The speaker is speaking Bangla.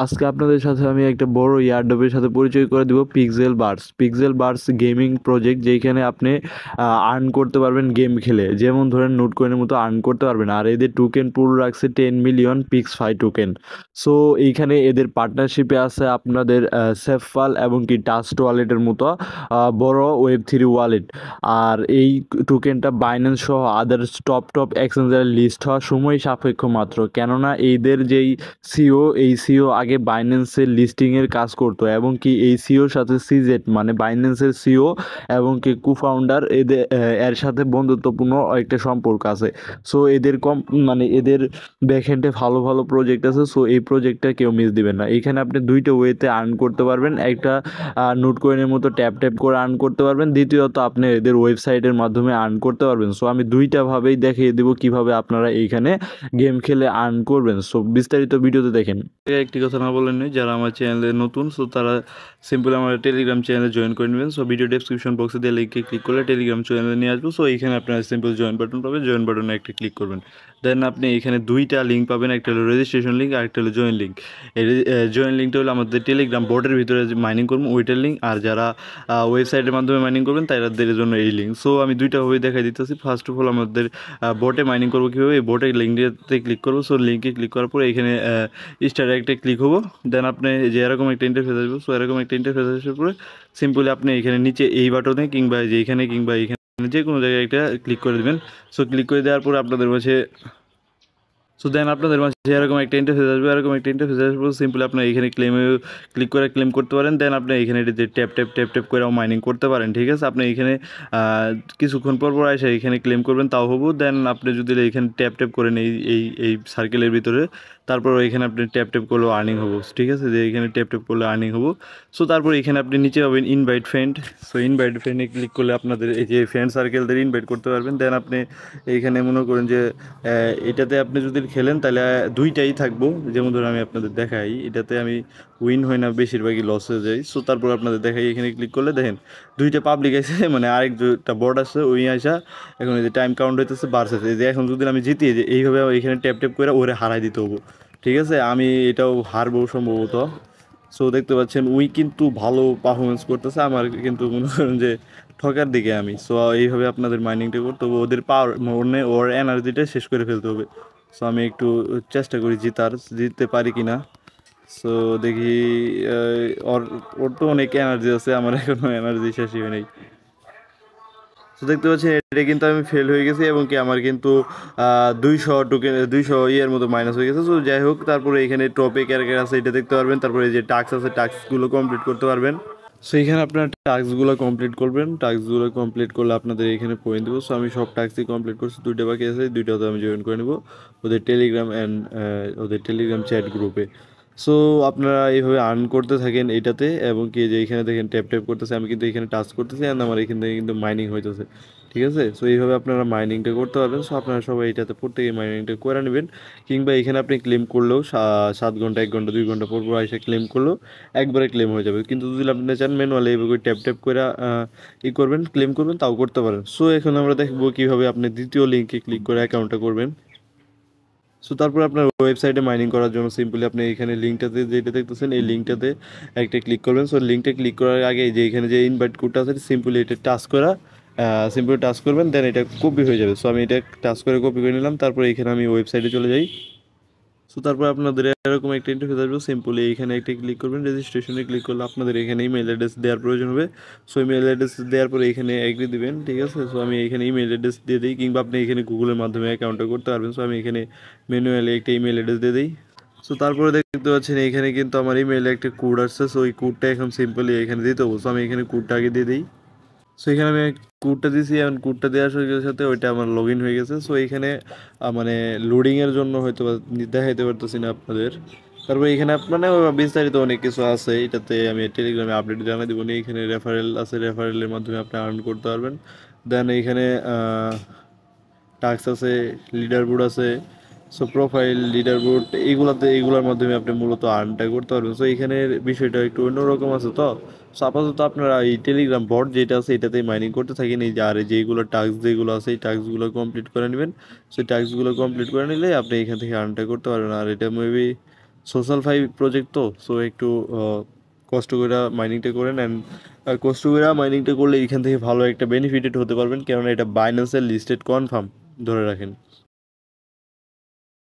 আজকে আপনাদের সাথে আমি একটা বড় ইয়ারডপের সাথে পরিচয় করে দিব, পিক্সেল বার্স গেমিং প্রজেক্ট, যেখানে আপনি আর্ন করতে পারবেন গেম খেলে। যেমন ধরেন নোট কয়েনের মতো আর্ন করতে পারবেন। আর এদের টোকেন পুল রাখছে 10 মিলিয়ন পিক্স 5 টোকেন। সো এইখানে এদের পার্টনারশিপে আছে আপনাদের সেফাল এবং কি টাস্ট ওয়ালেটের মতো বড় ওয়েব 3 ওয়ালেট। আর এই টোকেনটা বাইন্যান্স সহ আদার্স টপ এক্সচেঞ্জারে লিস্ট হওয়ার সময় সাপেক্ষ মাত্র, কেননা এইদের যেই সিও আগে বাইন্যান্সের লিস্টিংয়ের কাজ করতো, এবং কি এই সিওর সাথে সিজেট মানে বাইন্যান্সের সিও এবং কি কুফাউন্ডার এর সাথে বন্ধুত্বপূর্ণ একটা সম্পর্ক আছে। সো এদের মানে এদের ব্যাকএন্ডে ভালো ভালো প্রজেক্ট আছে। সো এই প্রজেক্টটা কেউ মিস দিবেন না। এখানে আপনি দুইটা ওয়েতে আর্ন করতে পারবেন। একটা নোট কয়েনের মতো ট্যাপ করে আর্ন করতে পারবেন, দ্বিতীয়ত আপনি এদের ওয়েবসাইটের মাধ্যমে আর্ন করতে পারবেন। সো আমি দুইটাভাবেই দেখিয়ে দেবো কিভাবে আপনারা এইখানে গেম খেলে আর্ন করবেন। সো বিস্তারিত ভিডিওতে দেখেন। একটি কথা না বলেন নয়, যারা আমার চ্যানেলে নতুন সো তারা সিম্পল আমার টেলিগ্রাম চ্যানেলে জয়েন করে নেবেন। সো ভিডিও ডেসক্রিপশন বক্সে দিয়ে লিঙ্কে ক্লিক করলে টেলিগ্রাম চ্যানেলে নিয়ে আসবো। সো এইখানে আপনারা সিম্পল জয়েন বাটন পাবেন, জয়েন বাটনে একটা ক্লিক করবেন। দেন আপনি এখানে দুইটা লিঙ্ক পাবেন, একটা হলো রেজিস্ট্রেশন লিঙ্ক আর একটা হলো জয়েন লিঙ্ক। এই জয়েন লিঙ্কটা হলো আমাদের টেলিগ্রাম বোর্ডের ভিতরে যে মাইনিং করবো ওইটার লিঙ্ক, আর যারা ওয়েবসাইটের মাধ্যমে মাইনিং করবেন তাদের জন্য এই লিঙ্ক। সো আমি দুইটাভাবেই দেখাই দিতেছি। ফার্স্ট অফ অল আমাদের বোটে মাইনিং করবো কীভাবে, এই বোটের লিঙ্কটাতে ক্লিক করবো। সো লিঙ্কে ক্লিক করার পরে এখানে স্টার একটা ক্লিক হবো। দেন আপনি যে এরকম একটা ইন্টারফেস আসবে। সো এরকম একটা ইন্টারফেস আসার পরে সিম্পলি আপনি এখানে নিচে এই বাটনে কিংবা যে এখানে কিংবা এখানে যে কোনো জায়গায় একটা ক্লিক করে দেবেন। সো ক্লিক করে দেওয়ার পরে আপনাদের মাঝে আপনাদের মাঝে এরকম একটা ইন্টারফেস আসবে। এরকম একটা ইন্টারফেস আসবে পরে সিম্পলি আপনার এখানে ক্লেমে ক্লিক করে ক্লেম করতে পারেন। দেন আপনি এখানে এটিতে ট্যাপ করেও মাইনিং করতে পারেন। ঠিক আছে, আপনি এখানে কিছুক্ষণ পর এসে এখানে ক্লেম করবেন তাও হবো। দেন আপনি যদি এখানে ট্যাপ করেন এই সার্কেলের ভিতরে, তারপর এখানে আপনি ট্যাপ করলেও আর্নিং হবো। ঠিক আছে, যে এখানে ট্যাপ করলে আর্নিং হবো। সো তারপর এখানে আপনি নিচে পাবেন ইনভাইট ফ্রেন্ড। সো ইনভাইট ফ্রেন্ডে ক্লিক করলে আপনাদের এই যে ফ্রেন্ড সার্কেলদের ইনভাইট করতে পারবেন। দেন আপনি এইখানে মনে করেন যে এটাতে আপনি যদি খেলেন তাহলে দুইটাই থাকবো। যেমন ধরুন আমি আপনাদের দেখাই, এটাতে আমি উইন হই না, বেশিরভাগই লস হয়ে যায়। সো তারপর আপনাদের দেখাই, এখানে ক্লিক করলে দেখেন দুইটা পাবলিক আছে, মানে আরেকটা বোর্ড আছে ওই আসা। এখন এই যে টাইম কাউন্ট হইতেছে বাড়ছে, যে এখন যদি আমি জিতি যে এইভাবে এখানে ট্যাপ করে ওরে হারাই দিতে হবো। ঠিক আছে, আমি এটাও হারবো সম্ভবত। সো দেখতে পাচ্ছেন উই কিন্তু ভালো পারফরমেন্স করতেছে, আমার কিন্তু মনে করেন যে ঠকার দিকে আমি। সো এইভাবে আপনাদের মাইনিংটা করতে হবে, ওদের পাওয়ার মানে ওর এনার্জিটা শেষ করে ফেলতে হবে। সো আমি একটু চেষ্টা করি জিততে পারি কি না। সো দেখি ওর ওর তো অনেক এনার্জি আছে, আমার এখনও এনার্জি শেষই হয় নাই। তো দেখতে পাচ্ছেন এটা কিন্তু আমি ফেল হয়ে গেছি, এবং কি আমার কিন্তু 200 ইয়ের মতো মাইনাস হয়ে গেছে। সো যাই হোক, তারপরে এখানে টপে ক্যারেক্টার আছে এটা দেখতে পারবেন। তারপরে এই যে টাস্ক আছে, টাস্কগুলো কমপ্লিট করতে পারবেন। সো এখানে আপনার টাস্কগুলো কমপ্লিট করবেন। টাস্কগুলো কমপ্লিট করলে আপনাদের এখানে পয়েন্ট দেবো। সো আমি সব টাস্কই কমপ্লিট করছি, দুইটা বাকি আছে, দুইটাতে আমি জয়েন করে নেব ওদের টেলিগ্রাম চ্যাট গ্রুপে। সো আপনারা এইভাবে আর্ন করতে থাকেন এইটাতে, এবং কি যে এখানে দেখেন ট্যাপ করতেছে, আমি কিন্তু এখানে টাচ করতেছি অ্যান্ড আমার এখান থেকে কিন্তু মাইনিং হইতেছে। ঠিক আছে, সো এইভাবে আপনারা মাইনিংটা করতে পারবেন। সো আপনারা সবাই এটাতে প্রত্যেকে মাইনিংটা করে নেবেন। কিংবা এখানে আপনি ক্লেম করলেও 7 ঘন্টা 1 ঘন্টা 2 ঘন্টা পর এসে ক্লেম করলেও একবারে ক্লেম হয়ে যাবে। কিন্তু যদি আপনি চান ম্যানুয়ালি এইভাবে ট্যাপ করে করবেন, ক্লেম করবেন, তাও করতে পারেন। সো এখন আমরা দেখবো কীভাবে আপনি দ্বিতীয় লিঙ্কে ক্লিক করে অ্যাকাউন্টটা করবেন। সো তারপর আপনার ওয়েবসাইটে মাইনিং করার জন্য সিম্পলি আপনি এখানে লিঙ্কটাতে যেটা দেখতেছেন এই লিঙ্কটাতে একটা ক্লিক করবেন। সো লিঙ্কটা ক্লিক করার আগে যে এখানে যে ইনভাইট কোডটা আছে সিম্পলি এটা টাচ করবেন, দেন এটা কপি হয়ে যাবে। সো আমি এটা টাচ করে কপি করে নিলাম। তারপর এখানে আমি ওয়েবসাইটে চলে যাই। সো তারপর আপনাদের এরকম একটা ইন্টারফেস আসবে, সিম্পলি এখানে একটা ক্লিক করবেন। রেজিস্ট্রেশনে ক্লিক করলে আপনাদের এখানে ইমেল অ্যাড্রেস দেওয়ার প্রয়োজন হবে। সো ইমেল অ্যাড্রেস দেওয়ার পরে এখানে এগ্রি দিবেন। ঠিক আছে, সো আমি এখানে ইমেল অ্যাড্রেস দিয়ে দিই, কিংবা আপনি এখানে গুগলের মাধ্যমে অ্যাকাউন্টটা করতে পারবেন। সো আমি এখানে ম্যানুয়ালি একটা ইমেল অ্যাড্রেস দিয়ে দিই। সো তারপরে দেখতে পাচ্ছেন এখানে কিন্তু আমার ইমেইলে একটা কোড আসছে। সো ওই কোডটা এখন সিম্পলি এখানে দিতে হবে। সো আমি এখানে কোডটা আগে দিয়ে দিই। সো এখানে আমি কোডটা দিয়েছি, এখন কোডটা দেওয়ার সাথে সাথে ওইটা আমার লগ ইন হয়ে গেছে। সো এখানে মানে লোডিংয়ের জন্য হয়তো দেখাইতে পারতেছি না আপনাদের। তারপর এখানে মানে বিস্তারিত অনেক কিছু আছে, এটাতে আমি টেলিগ্রামে আপডেট জানিয়ে দেবো। এখানে রেফারেল আছে, রেফারেলের মাধ্যমে আপনি আর্ন করতে পারবেন। দেন এখানে টাস্ক আছে, লিডার বোর্ড আছে। সো প্রোফাইল, লিডার বোর্ড, এইগুলোর মাধ্যমে আপনি মূলত আর্নটা করতে পারবেন। সো এখানের বিষয়টা একটু অন্যরকম আছে। তো সো আপাতত আপনারা এই টেলিগ্রাম বট যেটা আছে এটাতেই মাইনিং করতে থাকেন। এই যে আর যেইগুলো টাস্ক যেগুলো আছে এই টাস্কগুলো কমপ্লিট করে নেবেন। সেই টাস্কগুলো কমপ্লিট করে নিলে আপনি এখান থেকে আর্নটা করতে পারবেন। আর এটা মেবি সোশ্যাল ফাই প্রজেক্ট তো, সো একটু কষ্ট করে মাইনিংটা করেন। অ্যান্ড কষ্ট করে মাইনিংটা করলে এখান থেকে ভালো একটা বেনিফিটেড হতে পারবেন, কেননা এটা বাইন্যান্সের লিস্টেড কনফার্ম, ধরে রাখেন।